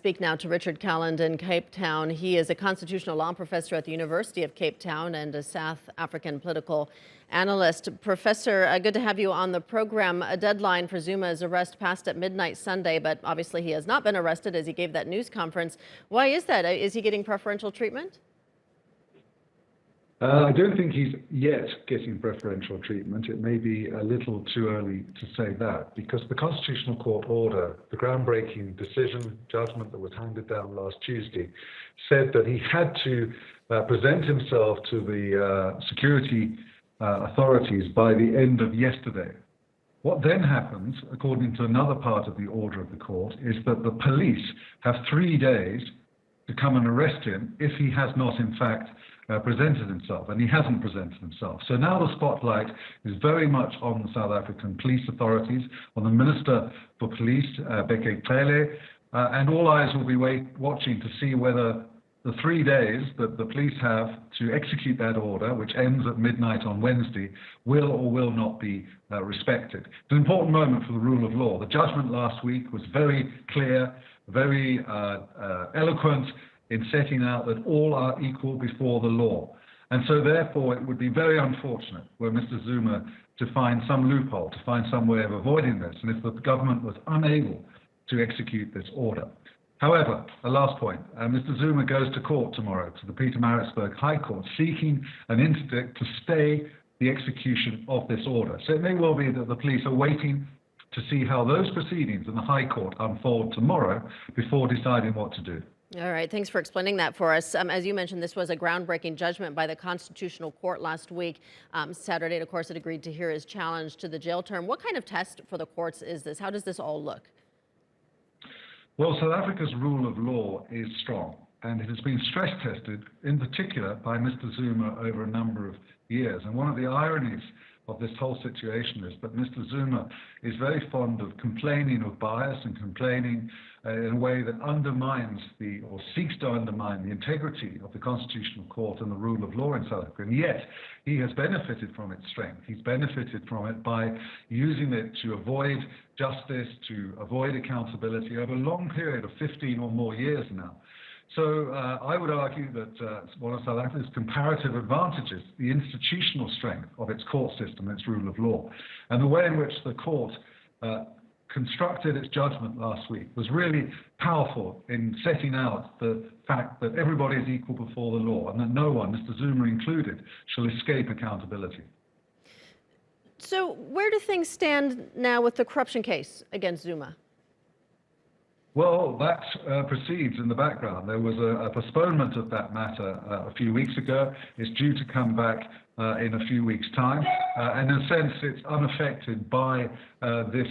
speak now to Richard Calland in Cape Town. He is a constitutional law professor at the University of Cape Town and a South African political analyst. Professor, good to have you on the program. A deadline for Zuma's arrest passed at midnight Sunday, but obviously he has not been arrested as he gave that news conference. Why is that? Is he getting preferential treatment? I don't think he's yet getting preferential treatment. It may be a little too early to say that, because the Constitutional Court order, the groundbreaking judgment that was handed down last Tuesday, said that he had to present himself to the security authorities by the end of yesterday. What then happens, according to another part of the order of the court, is that the police have 3 days to come and arrest him if he has not, in fact, presented himself, and he hasn't presented himself. So now the spotlight is very much on the South African police authorities, on the Minister for Police, Richard Calland, and all eyes will be watching to see whether the 3 days that the police have to execute that order, which ends at midnight on Wednesday, will or will not be respected. It's an important moment for the rule of law. The judgment last week was very clear, very eloquent in setting out that all are equal before the law. And so therefore it would be very unfortunate were Mr. Zuma to find some loophole, to find some way of avoiding this, and if the government was unable to execute this order. However, a last point, Mr. Zuma goes to court tomorrow, to the Pietermaritzburg High Court, seeking an interdict to stay the execution of this order. So it may well be that the police are waiting to see how those proceedings in the High Court unfold tomorrow before deciding what to do. All right, thanks for explaining that for us. As you mentioned, this was a groundbreaking judgment by the Constitutional Court last week. Saturday, of course, it agreed to hear his challenge to the jail term. What kind of test for the courts is this? How does this all look? Well, South Africa's rule of law is strong, and it has been stress tested, in particular, by Mr. Zuma over a number of years. And one of the ironies of this whole situation is that Mr. Zuma is very fond of complaining of bias and complaining in a way that undermines or seeks to undermine the integrity of the Constitutional Court and the rule of law in South Africa. And yet, he has benefited from its strength. He's benefited from it by using it to avoid justice, to avoid accountability over a long period of 15 or more years now. So I would argue that one of South Africa's comparative advantages, the institutional strength of its court system, its rule of law, and the way in which the court constructed its judgment last week was really powerful in setting out the fact that everybody is equal before the law and that no one, Mr. Zuma included, shall escape accountability. So where do things stand now with the corruption case against Zuma? Well, that proceeds in the background. There was a postponement of that matter a few weeks ago. It's due to come back in a few weeks' time. And in a sense, it's unaffected by this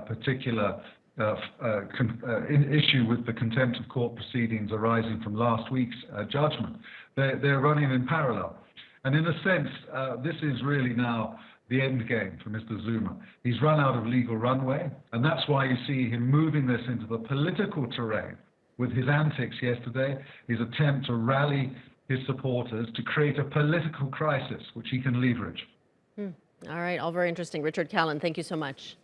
particular issue with the contempt of court proceedings arising from last week's judgment. They're running in parallel. And in a sense, this is really now the end game for Mr. Zuma. He's run out of legal runway, and that's why you see him moving this into the political terrain with his antics yesterday, his attempt to rally his supporters to create a political crisis which he can leverage. All right, all very interesting. Richard Calland, thank you so much.